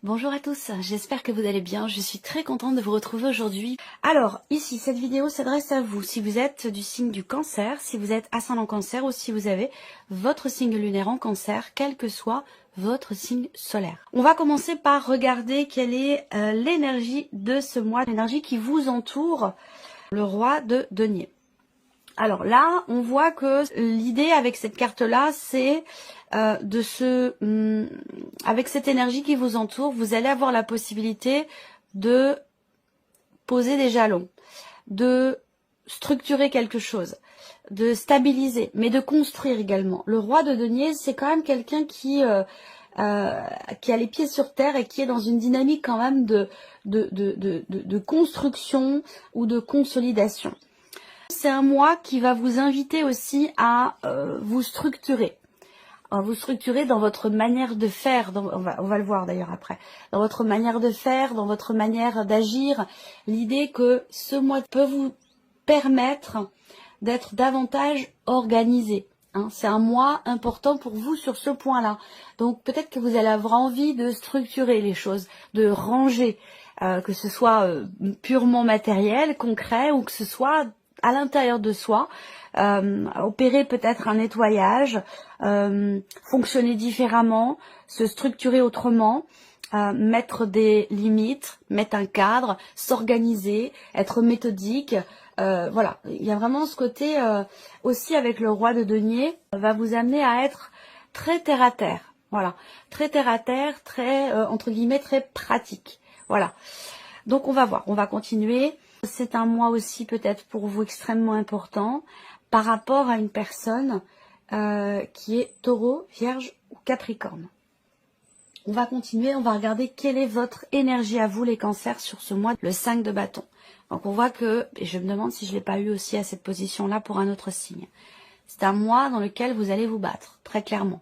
Bonjour à tous, j'espère que vous allez bien, je suis très contente de vous retrouver aujourd'hui. Alors, ici, cette vidéo s'adresse à vous, si vous êtes du signe du cancer, si vous êtes ascendant cancer ou si vous avez votre signe lunaire en cancer, quel que soit votre signe solaire. On va commencer par regarder quelle est l'énergie de ce mois, l'énergie qui vous entoure, le roi de denier. Alors là, on voit que l'idée avec cette carte-là, c'est avec cette énergie qui vous entoure, vous allez avoir la possibilité de poser des jalons, de structurer quelque chose, de stabiliser, mais de construire également. Le roi de denier, c'est quand même quelqu'un qui a les pieds sur terre et qui est dans une dynamique quand même de construction ou de consolidation. C'est un mois qui va vous inviter aussi à vous structurer. Vous structurer dans votre manière de faire, on va le voir d'ailleurs après, dans votre manière de faire, dans votre manière d'agir. L'idée que ce mois peut vous permettre d'être davantage organisé. C'est un mois important pour vous sur ce point-là. Donc peut-être que vous allez avoir envie de structurer les choses, de ranger, que ce soit purement matériel, concret, ou que ce soit à l'intérieur de soi, opérer peut-être un nettoyage, fonctionner différemment, se structurer autrement, mettre des limites, mettre un cadre, s'organiser, être méthodique. Voilà, il y a vraiment ce côté aussi avec le roi de denier, va vous amener à être très terre à terre. Voilà, très terre à terre, très entre guillemets très pratique. Voilà. Donc on va voir, on va continuer. C'est un mois aussi peut-être pour vous extrêmement important par rapport à une personne qui est taureau, vierge ou capricorne. On va continuer, on va regarder quelle est votre énergie à vous les cancers sur ce mois, le 5 de bâton. Donc on voit que, et je me demande si je ne l'ai pas eu aussi à cette position-là pour un autre signe. C'est un mois dans lequel vous allez vous battre, très clairement.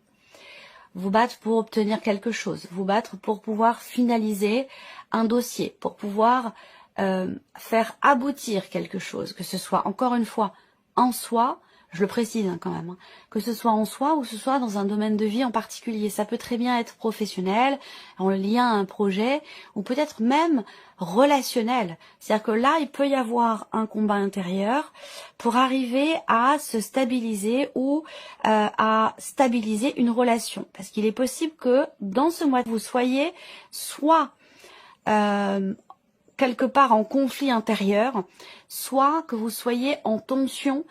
Vous battre pour obtenir quelque chose, vous battre pour pouvoir finaliser un dossier, pour pouvoir faire aboutir quelque chose, que ce soit encore une fois en soi, je le précise quand même, que ce soit en soi ou que ce soit dans un domaine de vie en particulier. Ça peut très bien être professionnel, en lien à un projet, ou peut-être même relationnel. C'est-à-dire que là, il peut y avoir un combat intérieur pour arriver à se stabiliser ou à stabiliser une relation. Parce qu'il est possible que dans ce mois, vous soyez soit quelque part en conflit intérieur, soit que vous soyez en tension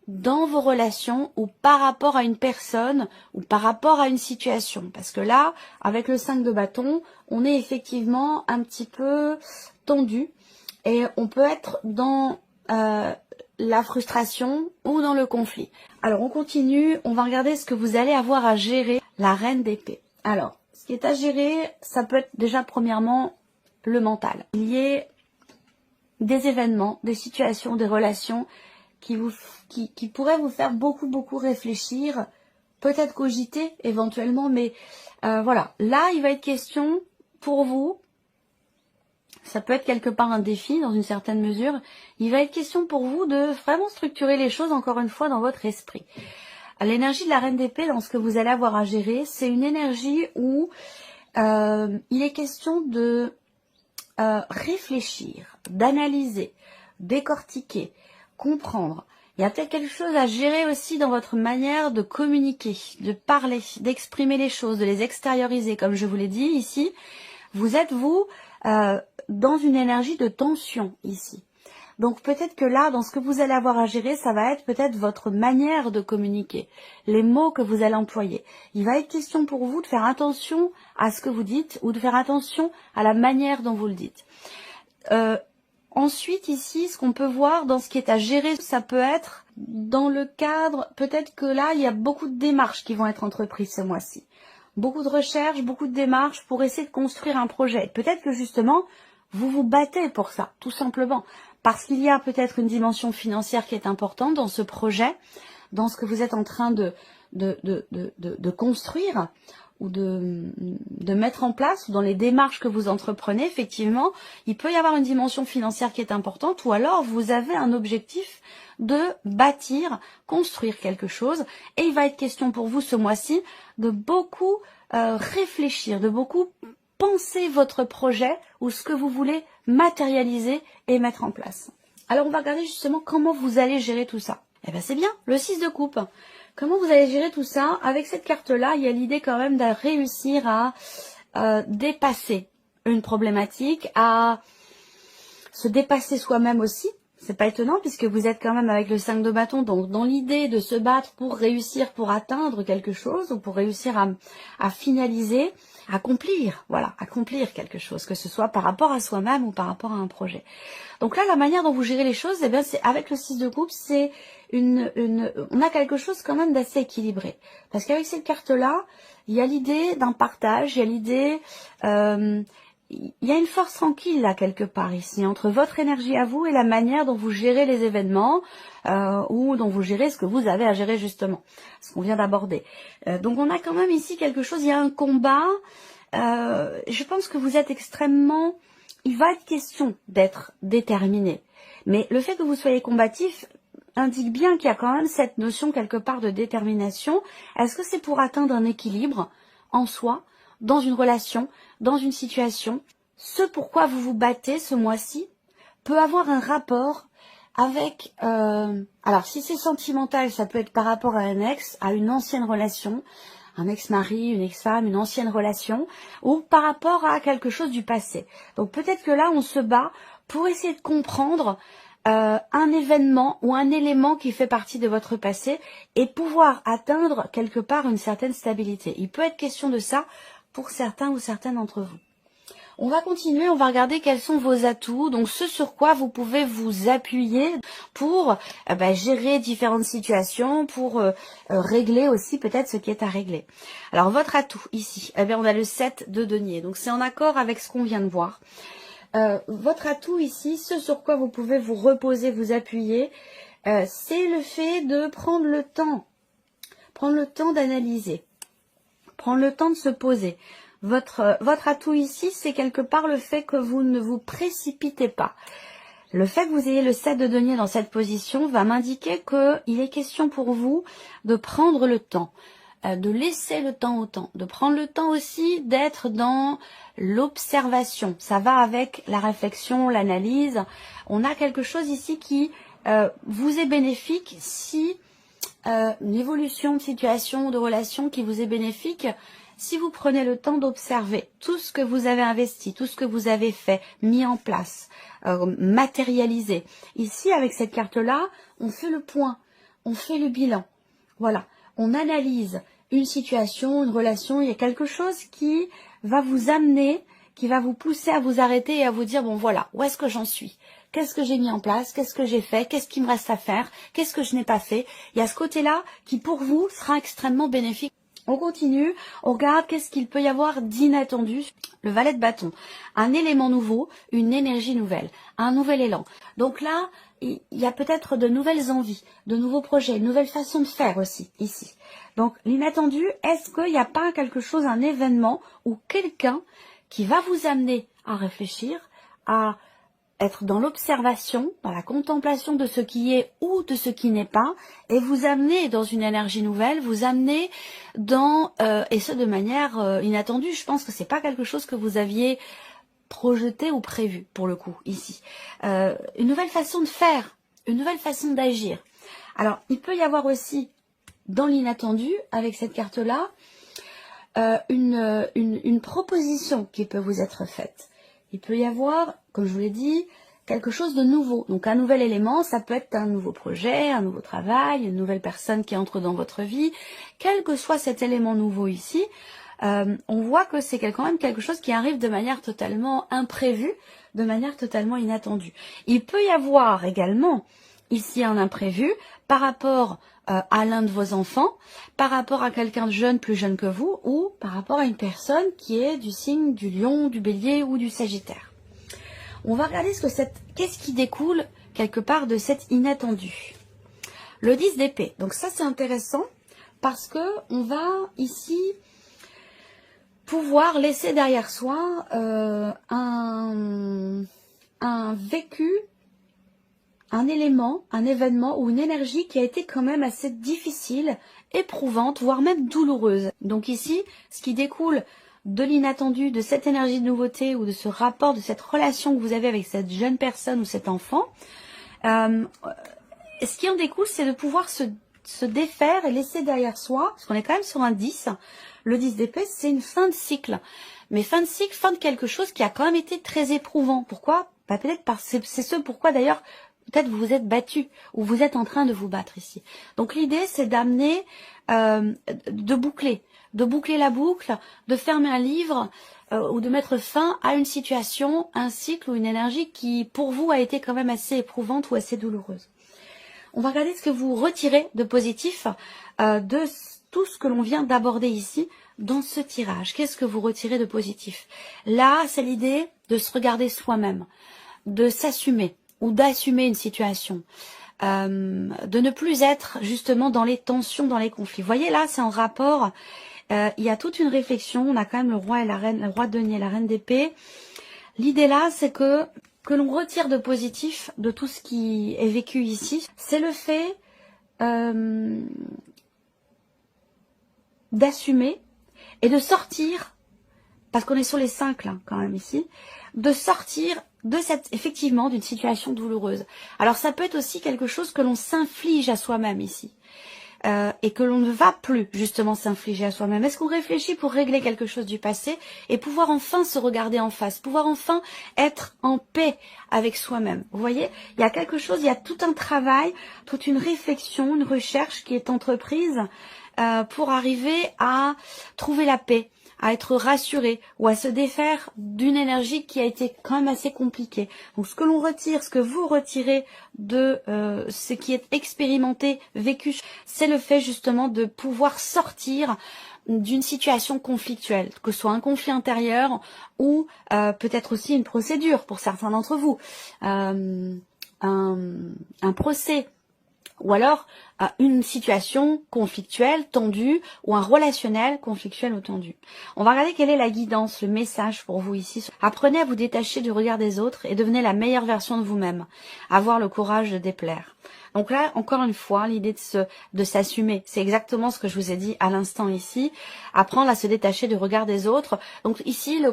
dans vos relations ou par rapport à une personne ou par rapport à une situation. Parce que là, avec le 5 de bâton, on est effectivement un petit peu tendu et on peut être dans la frustration ou dans le conflit. Alors on continue, on va regarder ce que vous allez avoir à gérer, la reine d'épée. Alors, ce qui est à gérer, ça peut être déjà premièrement le mental. Il y a des événements, des situations, des relations qui pourraient vous faire beaucoup réfléchir, peut-être cogiter éventuellement, mais voilà. Là, il va être question pour vous, ça peut être quelque part un défi dans une certaine mesure, il va être question pour vous de vraiment structurer les choses encore une fois dans votre esprit. L'énergie de la reine d'épée, dans ce que vous allez avoir à gérer, c'est une énergie où il est question de réfléchir, d'analyser, décortiquer, comprendre. Il y a peut-être quelque chose à gérer aussi dans votre manière de communiquer, de parler, d'exprimer les choses, de les extérioriser. Comme je vous l'ai dit ici, vous êtes dans une énergie de tension ici. Donc peut-être que là, dans ce que vous allez avoir à gérer, ça va être peut-être votre manière de communiquer, les mots que vous allez employer. Il va être question pour vous de faire attention à ce que vous dites ou de faire attention à la manière dont vous le dites. Ensuite, ici, ce qu'on peut voir dans ce qui est à gérer, ça peut être dans le cadre, peut-être que là, il y a beaucoup de démarches qui vont être entreprises ce mois-ci. Beaucoup de recherches, beaucoup de démarches pour essayer de construire un projet. Peut-être que justement, vous vous battez pour ça, tout simplement. Parce qu'il y a peut-être une dimension financière qui est importante dans ce projet, dans ce que vous êtes en train de construire ou de mettre en place, ou dans les démarches que vous entreprenez, effectivement, il peut y avoir une dimension financière qui est importante, ou alors vous avez un objectif de bâtir, construire quelque chose, et il va être question pour vous ce mois-ci de beaucoup réfléchir, de beaucoup pensez votre projet ou ce que vous voulez matérialiser et mettre en place. Alors on va regarder justement comment vous allez gérer tout ça. Eh bien c'est bien, le 6 de coupe. Comment vous allez gérer tout ça? Avec cette carte-là, il y a l'idée quand même de réussir à dépasser une problématique, à se dépasser soi-même aussi. C'est pas étonnant puisque vous êtes quand même avec le 5 de bâton, donc dans l'idée de se battre pour réussir, pour atteindre quelque chose ou pour réussir à finaliser, accomplir, voilà, accomplir quelque chose, que ce soit par rapport à soi-même ou par rapport à un projet. Donc là, la manière dont vous gérez les choses, eh bien, c'est avec le 6 de coupe, c'est on a quelque chose quand même d'assez équilibré. Parce qu'avec cette carte-là, il y a l'idée d'un partage, il y a l'idée, il y a une force tranquille là quelque part ici entre votre énergie à vous et la manière dont vous gérez les événements ou dont vous gérez ce que vous avez à gérer justement, ce qu'on vient d'aborder. Donc on a quand même ici quelque chose, il y a un combat. Je pense que vous êtes extrêmement, il va être question d'être déterminé, mais le fait que vous soyez combatif indique bien qu'il y a quand même cette notion quelque part de détermination. Est-ce que c'est pour atteindre un équilibre en soi, dans une relation, dans une situation? Ce pourquoi vous vous battez ce mois-ci peut avoir un rapport avec... alors, si c'est sentimental, ça peut être par rapport à un ex, à une ancienne relation, un ex-mari, une ex-femme, une ancienne relation, ou par rapport à quelque chose du passé. Donc peut-être que là, on se bat pour essayer de comprendre un événement ou un élément qui fait partie de votre passé et pouvoir atteindre quelque part une certaine stabilité. Il peut être question de ça pour certains ou certaines d'entre vous. On va continuer, on va regarder quels sont vos atouts, donc ce sur quoi vous pouvez vous appuyer pour gérer différentes situations, pour régler aussi peut-être ce qui est à régler. Alors votre atout ici, eh bien, on a le 7 de denier, donc c'est en accord avec ce qu'on vient de voir. Votre atout ici, ce sur quoi vous pouvez vous reposer, vous appuyer, c'est le fait de prendre le temps d'analyser, prendre le temps de se poser. Votre atout ici, c'est quelque part le fait que vous ne vous précipitez pas. Le fait que vous ayez le 7 de denier dans cette position va m'indiquer qu'il est question pour vous de prendre le temps, de laisser le temps au temps, de prendre le temps aussi d'être dans l'observation. Ça va avec la réflexion, l'analyse. On a quelque chose ici qui vous est bénéfique si une évolution de situation, de relation qui vous est bénéfique si vous prenez le temps d'observer tout ce que vous avez investi, tout ce que vous avez fait, mis en place, matérialisé. Ici, avec cette carte-là, on fait le point, on fait le bilan. Voilà, on analyse une situation, une relation, il y a quelque chose qui va vous amener, qui va vous pousser à vous arrêter et à vous dire, bon voilà, où est-ce que j'en suis? Qu'est-ce que j'ai mis en place? Qu'est-ce que j'ai fait? Qu'est-ce qui me reste à faire? Qu'est-ce que je n'ai pas fait? Il y a ce côté-là qui, pour vous, sera extrêmement bénéfique. On continue, on regarde qu'est-ce qu'il peut y avoir d'inattendu. Le valet de bâton, un élément nouveau, une énergie nouvelle, un nouvel élan. Donc là, il y a peut-être de nouvelles envies, de nouveaux projets, une nouvelle façon de faire aussi, ici. Donc l'inattendu, est-ce qu'il n'y a pas quelque chose, un événement ou quelqu'un qui va vous amener à réfléchir, à être dans l'observation, dans la contemplation de ce qui est ou de ce qui n'est pas, et vous amener dans une énergie nouvelle, vous amener dans, et ce de manière inattendue. Je pense que c'est pas quelque chose que vous aviez projeté ou prévu, pour le coup, ici. Une nouvelle façon de faire, une nouvelle façon d'agir. Alors, il peut y avoir aussi, dans l'inattendu, avec cette carte-là, une proposition qui peut vous être faite. Il peut y avoir, comme je vous l'ai dit, quelque chose de nouveau. Donc un nouvel élément, ça peut être un nouveau projet, un nouveau travail, une nouvelle personne qui entre dans votre vie. Quel que soit cet élément nouveau ici, on voit que c'est quand même quelque chose qui arrive de manière totalement imprévue, de manière totalement inattendue. Il peut y avoir également ici un imprévu par rapport à l'un de vos enfants, par rapport à quelqu'un de jeune, plus jeune que vous, ou par rapport à une personne qui est du signe du lion, du bélier ou du sagittaire. On va regarder qu'est-ce qui découle quelque part de cet inattendu. Le 10 d'épée. Donc ça c'est intéressant parce que on va ici pouvoir laisser derrière soi un vécu, un élément, un événement ou une énergie qui a été quand même assez difficile, éprouvante, voire même douloureuse. Donc ici, ce qui découle de l'inattendu, de cette énergie de nouveauté ou de ce rapport, de cette relation que vous avez avec cette jeune personne ou cet enfant, ce qui en découle, c'est de pouvoir se défaire et laisser derrière soi, parce qu'on est quand même sur un 10, le 10 d'épée, c'est une fin de cycle. Mais fin de cycle, fin de quelque chose qui a quand même été très éprouvant. Pourquoi? Bah, peut-être parce que c'est ce pourquoi d'ailleurs, peut-être vous vous êtes battu, ou vous êtes en train de vous battre ici. Donc l'idée, c'est d'amener, de boucler la boucle, de fermer un livre, ou de mettre fin à une situation, un cycle ou une énergie qui, pour vous, a été quand même assez éprouvante ou assez douloureuse. On va regarder ce que vous retirez de positif de tout ce que l'on vient d'aborder ici dans ce tirage. Qu'est-ce que vous retirez de positif? Là, c'est l'idée de se regarder soi-même, de s'assumer ou d'assumer une situation, de ne plus être justement dans les tensions, dans les conflits. Vous voyez, là, c'est en rapport, il y a toute une réflexion. On a quand même le roi et la reine, le roi de denier et la reine d'épée. L'idée là, c'est que l'on retire de positif de tout ce qui est vécu ici, c'est le fait d'assumer et de sortir, parce qu'on est sur les 5 là quand même ici, de sortir de cette, effectivement, d'une situation douloureuse. Alors ça peut être aussi quelque chose que l'on s'inflige à soi-même ici. Et que l'on ne va plus justement s'infliger à soi-même. Est-ce qu'on réfléchit pour régler quelque chose du passé et pouvoir enfin se regarder en face, pouvoir enfin être en paix avec soi-même? Vous voyez, il y a quelque chose, il y a tout un travail, toute une réflexion, une recherche qui est entreprise pour arriver à trouver la paix, à être rassuré ou à se défaire d'une énergie qui a été quand même assez compliquée. Donc ce que l'on retire, ce que vous retirez de ce qui est expérimenté, vécu, c'est le fait justement de pouvoir sortir d'une situation conflictuelle, que ce soit un conflit intérieur ou peut-être aussi une procédure pour certains d'entre vous, un procès, ou alors une situation conflictuelle, tendue, ou un relationnel conflictuel ou tendu. On va regarder quelle est la guidance, le message pour vous ici. Apprenez à vous détacher du regard des autres et devenez la meilleure version de vous-même. Avoir le courage de déplaire. Donc là, encore une fois, l'idée de s'assumer, c'est exactement ce que je vous ai dit à l'instant ici. Apprendre à se détacher du regard des autres. Donc ici, le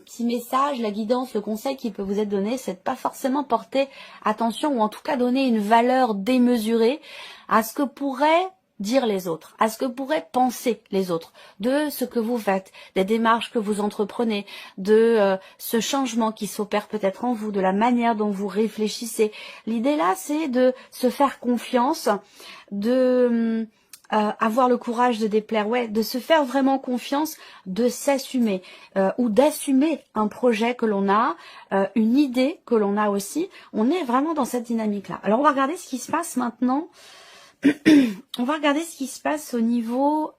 petit message, la guidance, le conseil qui peut vous être donné, c'est de pas forcément porter attention, ou en tout cas donner une valeur démesurée à ce que pourraient dire les autres, à ce que pourraient penser les autres, de ce que vous faites, des démarches que vous entreprenez, de ce changement qui s'opère peut-être en vous, de la manière dont vous réfléchissez. L'idée là, c'est de se faire confiance, de avoir le courage de déplaire, ouais, de se faire vraiment confiance, de s'assumer ou d'assumer un projet que l'on a, une idée que l'on a aussi. On est vraiment dans cette dynamique-là. Alors on va regarder ce qui se passe maintenant. On va regarder ce qui se passe au niveau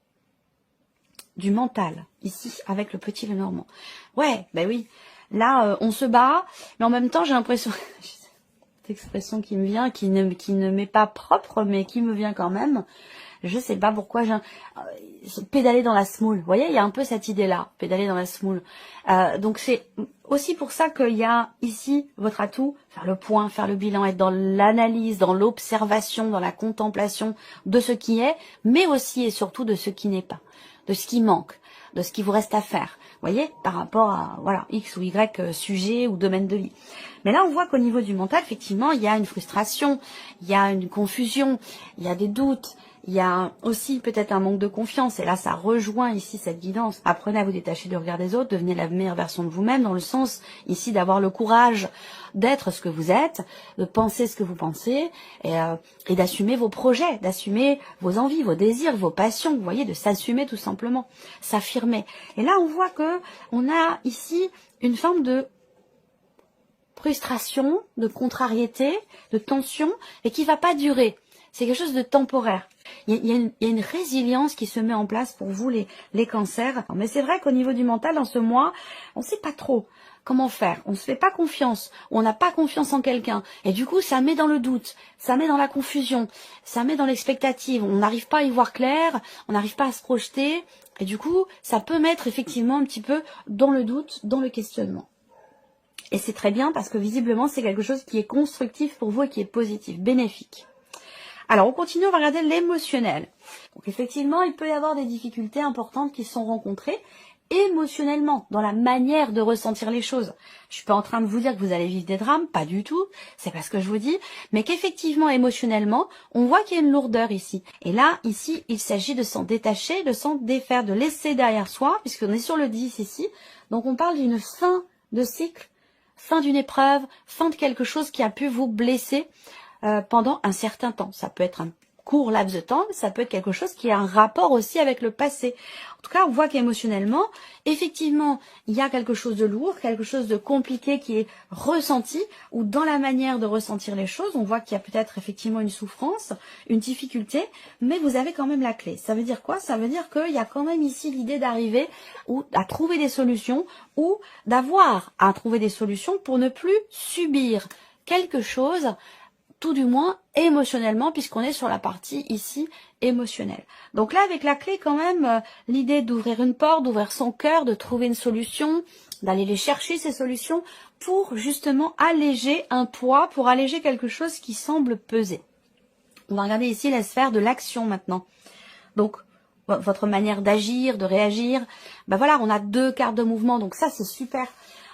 du mental, ici, avec le petit Lenormand. Ouais, ben oui, là, on se bat, mais en même temps, j'ai l'impression, cette expression qui me vient, qui ne m'est pas propre, mais qui me vient quand même. Je sais pas pourquoi pédaler dans la semoule. Vous voyez, il y a un peu cette idée-là, pédaler dans la semoule. Donc c'est aussi pour ça qu'il y a ici votre atout, faire le point, faire le bilan, être dans l'analyse, dans l'observation, dans la contemplation de ce qui est, mais aussi et surtout de ce qui n'est pas, de ce qui manque, de ce qui vous reste à faire. Vous voyez, par rapport à voilà X ou Y sujet ou domaine de vie. Mais là, on voit qu'au niveau du mental, effectivement, il y a une frustration, il y a une confusion, il y a des doutes. Il y a aussi peut-être un manque de confiance, et là ça rejoint ici cette guidance. Apprenez à vous détacher du regard des autres, devenez la meilleure version de vous-même, dans le sens ici d'avoir le courage d'être ce que vous êtes, de penser ce que vous pensez, et d'assumer vos projets, d'assumer vos envies, vos désirs, vos passions, vous voyez, de s'assumer tout simplement, s'affirmer. Et là on voit que on a ici une forme de frustration, de contrariété, de tension, et qui va pas durer. C'est quelque chose de temporaire. Il y a une résilience qui se met en place pour vous, les cancers. Mais c'est vrai qu'au niveau du mental, dans ce mois, on ne sait pas trop comment faire. On ne se fait pas confiance. On n'a pas confiance en quelqu'un. Et du coup, ça met dans le doute. Ça met dans la confusion. Ça met dans l'expectative. On n'arrive pas à y voir clair. On n'arrive pas à se projeter. Et du coup, ça peut mettre effectivement un petit peu dans le doute, dans le questionnement. Et c'est très bien parce que visiblement, c'est quelque chose qui est constructif pour vous et qui est positif, bénéfique. Alors, on continue, on va regarder l'émotionnel. Donc, effectivement, il peut y avoir des difficultés importantes qui sont rencontrées. émotionnellement, dans la manière de ressentir les choses. Je suis pas en train de vous dire que vous allez vivre des drames, pas du tout, c'est pas ce que je vous dis, mais qu'effectivement, émotionnellement, on voit qu'il y a une lourdeur ici. Et là, ici, il s'agit de s'en détacher, de s'en défaire, de laisser derrière soi, puisqu'on est sur le 10 ici, donc on parle d'une fin de cycle, fin d'une épreuve, fin de quelque chose qui a pu vous blesser pendant un certain temps. Ça peut être un court laps de temps, ça peut être quelque chose qui a un rapport aussi avec le passé. En tout cas, on voit qu'émotionnellement, effectivement, il y a quelque chose de lourd, quelque chose de compliqué qui est ressenti, ou dans la manière de ressentir les choses, on voit qu'il y a peut-être effectivement une souffrance, une difficulté, mais vous avez quand même la clé. Ça veut dire quoi? Ça veut dire qu'il y a quand même ici l'idée d'arriver ou à trouver des solutions, ou d'avoir à trouver des solutions pour ne plus subir quelque chose, tout du moins émotionnellement, puisqu'on est sur la partie ici émotionnelle. Donc là, avec la clé quand même, l'idée d'ouvrir une porte, d'ouvrir son cœur, de trouver une solution, d'aller les chercher ces solutions pour justement alléger un poids, pour alléger quelque chose qui semble peser. On va regarder ici la sphère de l'action maintenant. Donc, votre manière d'agir, de réagir. Ben voilà, on a 2 cartes de mouvement, donc ça c'est super.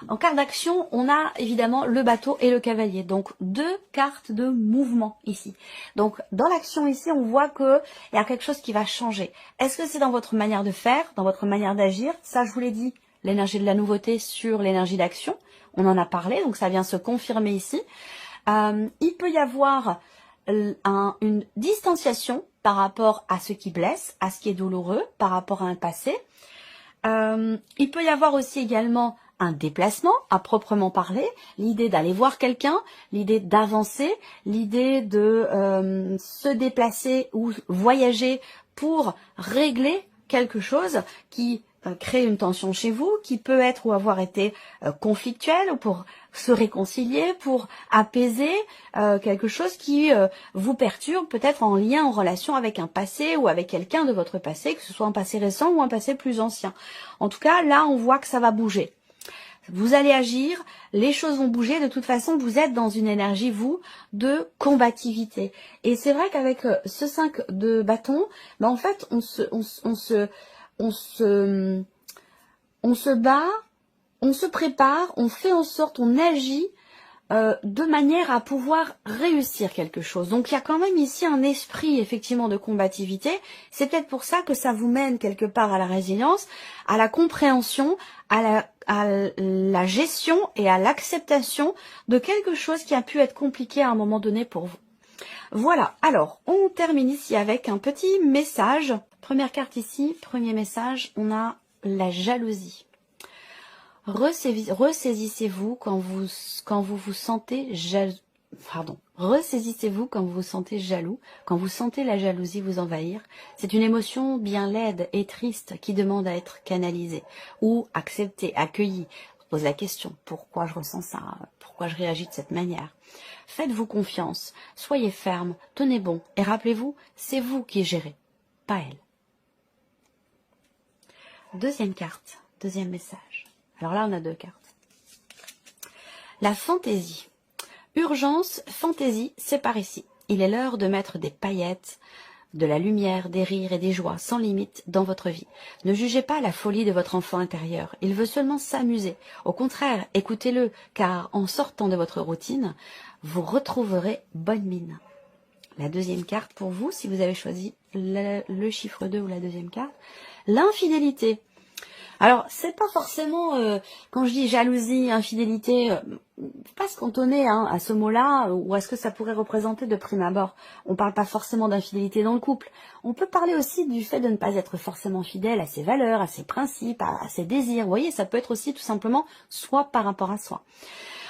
En carte d'action, on a évidemment le bateau et le cavalier. Donc 2 cartes de mouvement ici. Donc dans l'action ici, on voit qu'il y a quelque chose qui va changer. Est-ce que c'est dans votre manière de faire, dans votre manière d'agir? Ça, je vous l'ai dit, l'énergie de la nouveauté sur l'énergie d'action. On en a parlé, donc ça vient se confirmer ici. Il peut y avoir une distanciation par rapport à ce qui blesse, à ce qui est douloureux, par rapport à un passé. Il peut y avoir aussi également un déplacement à proprement parler, l'idée d'aller voir quelqu'un, l'idée d'avancer, l'idée de se déplacer ou voyager pour régler quelque chose qui crée une tension chez vous, qui peut être ou avoir été conflictuel, ou pour se réconcilier, pour apaiser quelque chose qui vous perturbe, peut-être en lien, en relation avec un passé ou avec quelqu'un de votre passé, que ce soit un passé récent ou un passé plus ancien. En tout cas, là, on voit que ça va bouger. Vous allez agir, les choses vont bouger, de toute façon, vous êtes dans une énergie, vous, de combativité. Et c'est vrai qu'avec ce 5 de bâton, ben en fait, on se bat, on se prépare, on fait en sorte, on agit de manière à pouvoir réussir quelque chose. Donc il y a quand même ici un esprit effectivement de combativité. C'est peut-être pour ça que ça vous mène quelque part à la résilience, à la compréhension, à la gestion et à l'acceptation de quelque chose qui a pu être compliqué à un moment donné pour vous. Voilà, alors on termine ici avec un petit message. Première carte ici, premier message, on a la jalousie. Ressaisissez-vous quand vous vous sentez jaloux. Pardon. Ressaisissez-vous quand vous vous sentez jaloux, quand vous sentez la jalousie vous envahir. C'est une émotion bien laide et triste qui demande à être canalisée ou acceptée, accueillie. Pose la question, pourquoi je ressens ça? Pourquoi je réagis de cette manière? Faites-vous confiance, soyez ferme, tenez bon et rappelez-vous, c'est vous qui gérez, pas elle. Deuxième carte, deuxième message. Alors là, on a 2 cartes. La fantaisie. Urgence, fantaisie, c'est par ici. Il est l'heure de mettre des paillettes, de la lumière, des rires et des joies sans limite dans votre vie. Ne jugez pas la folie de votre enfant intérieur. Il veut seulement s'amuser. Au contraire, écoutez-le, car en sortant de votre routine, vous retrouverez bonne mine. La deuxième carte pour vous, si vous avez choisi le chiffre 2 ou la deuxième carte, l'infidélité. Alors, c'est pas forcément, quand je dis jalousie, infidélité, pas se cantonner à ce mot-là, ou à ce que ça pourrait représenter de prime abord. On parle pas forcément d'infidélité dans le couple. On peut parler aussi du fait de ne pas être forcément fidèle à ses valeurs, à ses principes, à ses désirs. Vous voyez, ça peut être aussi tout simplement soi par rapport à soi.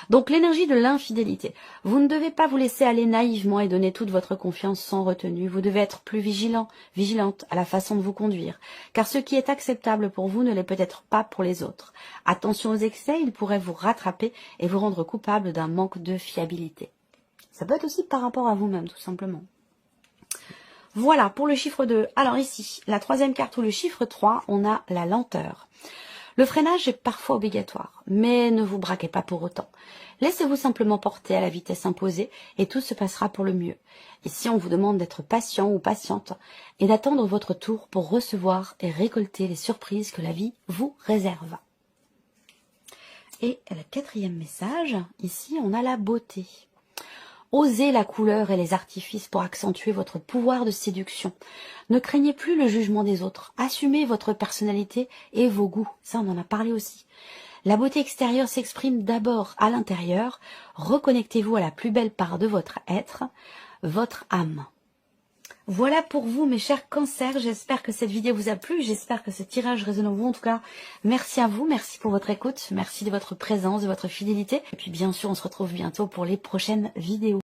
Donc l'énergie de l'infidélité. Vous ne devez pas vous laisser aller naïvement et donner toute votre confiance sans retenue. Vous devez être plus vigilante à la façon de vous conduire. Car ce qui est acceptable pour vous ne l'est peut-être pas pour les autres. Attention aux excès, ils pourraient vous rattraper et vous rendre coupable d'un manque de fiabilité. Ça peut être aussi par rapport à vous-même, tout simplement. Voilà, pour le chiffre 2. Alors ici, la troisième carte ou le chiffre 3, on a la lenteur. Le freinage est parfois obligatoire, mais ne vous braquez pas pour autant. Laissez-vous simplement porter à la vitesse imposée et tout se passera pour le mieux. Ici, on vous demande d'être patient ou patiente et d'attendre votre tour pour recevoir et récolter les surprises que la vie vous réserve. Et le 4e message, ici, on a la beauté. Osez la couleur et les artifices pour accentuer votre pouvoir de séduction. Ne craignez plus le jugement des autres. Assumez votre personnalité et vos goûts. Ça, on en a parlé aussi. La beauté extérieure s'exprime d'abord à l'intérieur. Reconnectez-vous à la plus belle part de votre être, votre âme. Voilà pour vous, mes chers cancers. J'espère que cette vidéo vous a plu. J'espère que ce tirage résonne en vous. En tout cas, merci à vous. Merci pour votre écoute. Merci de votre présence, de votre fidélité. Et puis, bien sûr, on se retrouve bientôt pour les prochaines vidéos.